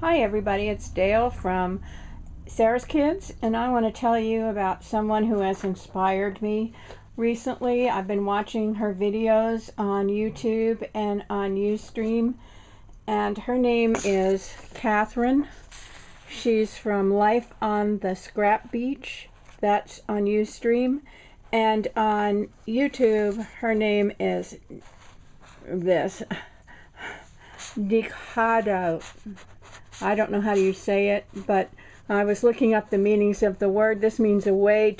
Hi everybody, it's Dale from Sarah's Kids, and I want to tell you about someone who has inspired me recently. I've been watching her videos on YouTube and on Ustream, and her name is Kathryn. She's from Life on the Scrap Beach. That's on Ustream, and on YouTube her name is desdichaedo. I don't know how you say it, but I was looking up the meanings of the word. This means away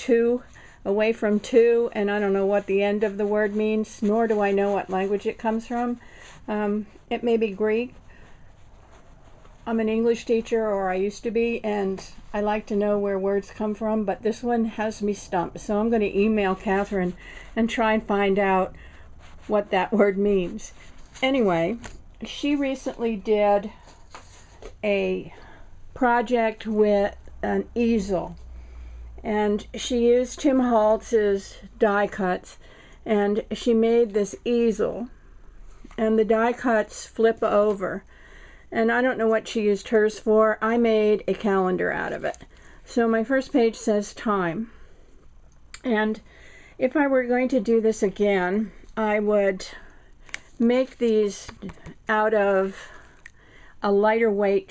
from two, and I don't know what the end of the word means, nor do I know what language it comes from. It may be Greek. I'm an English teacher, or I used to be, and I like to know where words come from, but this one has me stumped. So I'm going to email Kathryn and try and find out what that word means. Anyway, she recently did a project with an easel, and she used Tim Holtz's die cuts, and she made this easel, and the die cuts flip over, and I don't know what she used hers for. I made a calendar out of it. So my first page says time, and if I were going to do this again, I would make these out of a lighter weight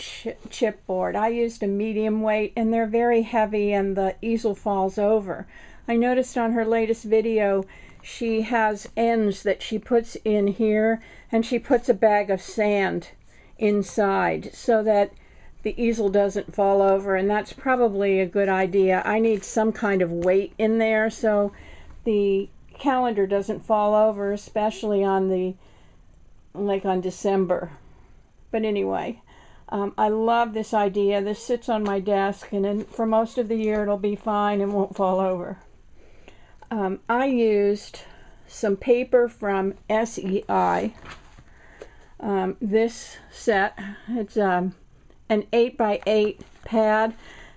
chipboard. I used a medium weight, and they're very heavy, and the easel falls over. I noticed on her latest video she has ends that she puts in here, and she puts a bag of sand inside so that the easel doesn't fall over, and that's probably a good idea. I need some kind of weight in there so the calendar doesn't fall over, especially on on December. But anyway, I love this idea. This sits on my desk, and then for most of the year it'll be fine and won't fall over. I used some paper from SEI. This set, it's an 8x8 pad,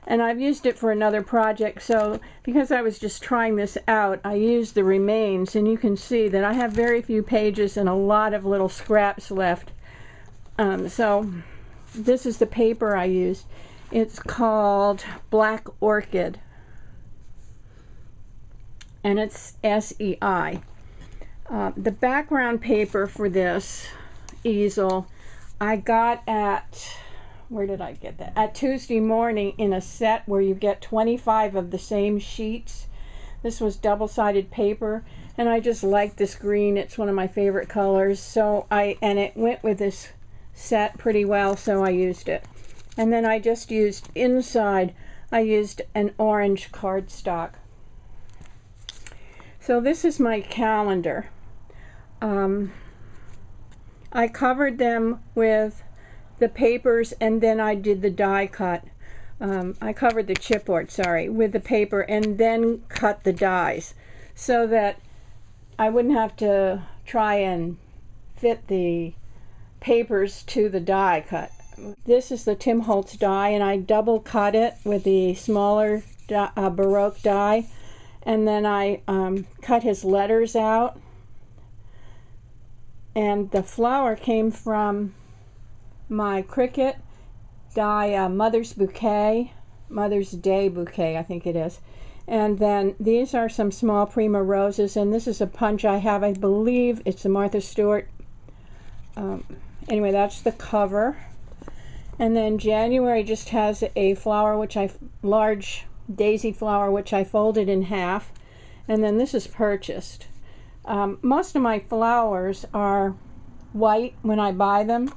and I've used it for another project, so because I was just trying this out, I used the remains, and you can see that I have very few pages and a lot of little scraps left. So this is the paper I used. It's called Black Orchid, and it's SEI. The background paper for this easel I got at, where did I get that? At Tuesday Morning, in a set where you get 25 of the same sheets. This was double-sided paper, and I just like this green. It's one of my favorite colors, so and it went with this set pretty well, so I used it. And then I just used inside, I used an orange cardstock. So this is my calendar. I covered them with the papers, and then I did the die cut. I covered the chipboard, sorry, with the paper, and then cut the dies so that I wouldn't have to try and fit the papers to the die cut. This is the Tim Holtz die, and I double cut it with the smaller Baroque die, and then I cut his letters out, and the flower came from my Cricut die, Mother's Day bouquet, I think it is. And then these are some small Prima roses, and this is a punch I have. I believe it's a Martha Stewart. Anyway, that's the cover. And then January just has a flower, large daisy flower, which I folded in half. And then this is purchased. Most of my flowers are white when I buy them.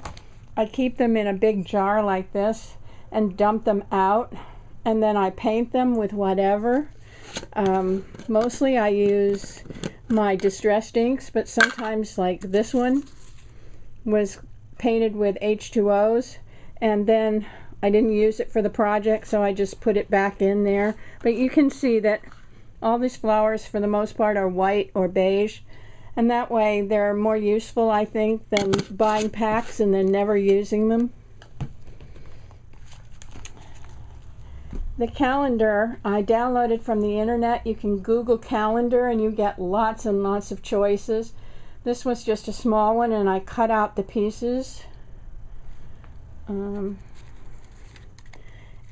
I keep them in a big jar like this and dump them out, and then I paint them with whatever. Mostly I use my distressed inks, but sometimes, like this one was painted with H2Os, and then I didn't use it for the project, so I just put it back in there. But you can see that all these flowers for the most part are white or beige, and that way they're more useful, I think, than buying packs and then never using them. The calendar I downloaded from the internet. You can Google calendar and you get lots and lots of choices. This was just a small one, and I cut out the pieces.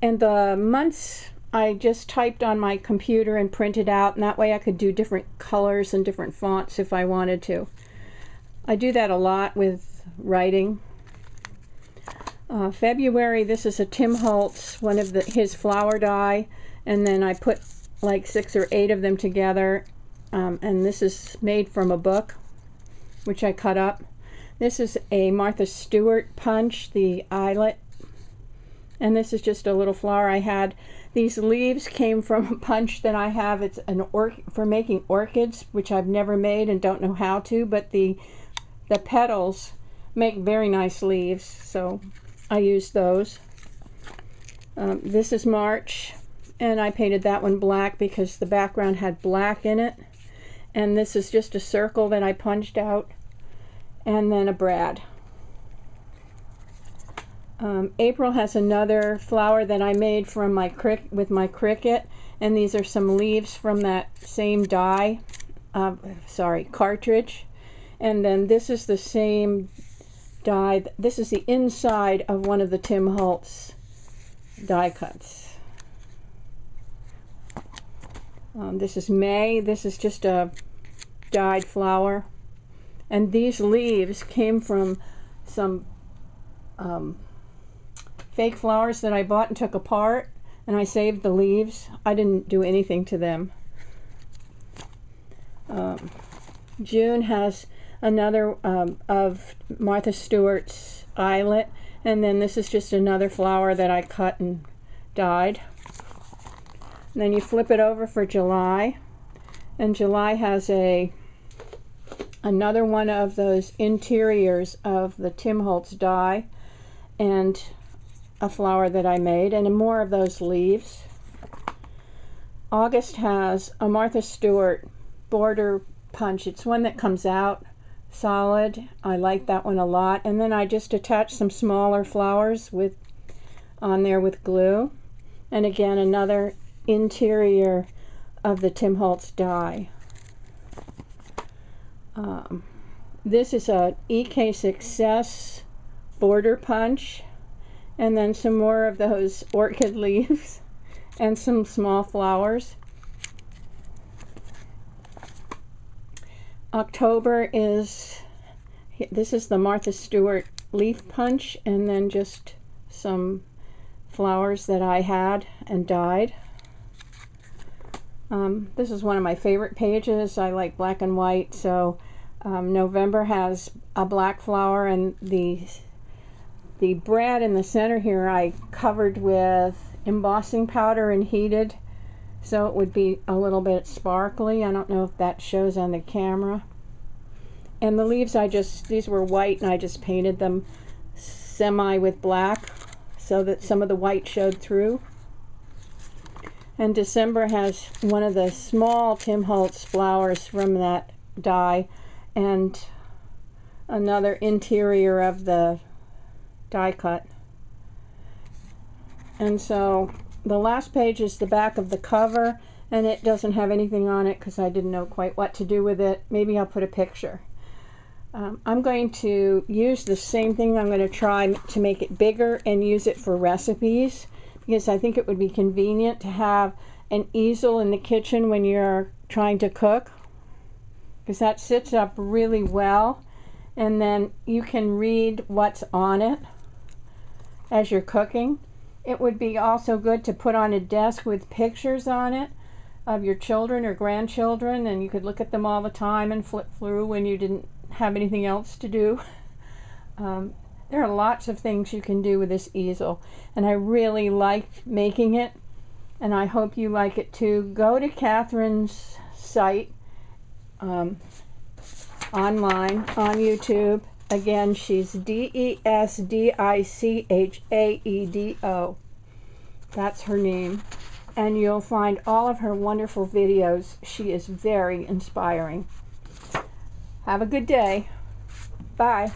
And the months I just typed on my computer and printed out, and that way I could do different colors and different fonts if I wanted to. I do that a lot with writing. February, this is a Tim Holtz, one of his flower die, and then I put like 6 or 8 of them together, and this is made from a book, which I cut up. This is a Martha Stewart punch, the eyelet, and this is just a little flower I had. These leaves came from a punch that I have. It's an for making orchids, which I've never made and don't know how to, but the petals make very nice leaves, so I use those. This is March, and I painted that one black because the background had black in it. And this is just a circle that I punched out, and then a brad. April has another flower that I made from with my Cricut, and these are some leaves from that same die, cartridge. And then this is the same die. This is the inside of one of the Tim Holtz die cuts. This is May. This is just a dyed flower. And these leaves came from some fake flowers that I bought and took apart, and I saved the leaves. I didn't do anything to them. June has another of Martha Stewart's eyelet, and then this is just another flower that I cut and dyed. And then you flip it over for July, and July has another one of those interiors of the Tim Holtz die, and a flower that I made, and more of those leaves. August has a Martha Stewart border punch. It's one that comes out solid. I like that one a lot. And then I just attached some smaller flowers on there with glue. And again, another interior of the Tim Holtz die. This is a EK Success border punch, and then some more of those orchid leaves and some small flowers. October this is the Martha Stewart leaf punch, and then just some flowers that I had and dyed. This is one of my favorite pages. I like black and white, so November has a black flower, and the brad in the center here I covered with embossing powder and heated, so it would be a little bit sparkly. I don't know if that shows on the camera. And the leaves these were white, and I just painted them semi with black so that some of the white showed through. And December has one of the small Tim Holtz flowers from that die, and another interior of the die cut. And so the last page is the back of the cover, and it doesn't have anything on it because I didn't know quite what to do with it. Maybe I'll put a picture. I'm going to use the same thing. I'm going to try to make it bigger and use it for recipes, because I think it would be convenient to have an easel in the kitchen when you're trying to cook, because that sits up really well, and then you can read what's on it as you're cooking. It would be also good to put on a desk with pictures on it of your children or grandchildren, and you could look at them all the time and flip through when you didn't have anything else to do. There are lots of things you can do with this easel, and I really like making it, and I hope you like it too. Go to Kathryn's site online on YouTube. Again, she's desdichaedo. That's her name. And you'll find all of her wonderful videos. She is very inspiring. Have a good day. Bye.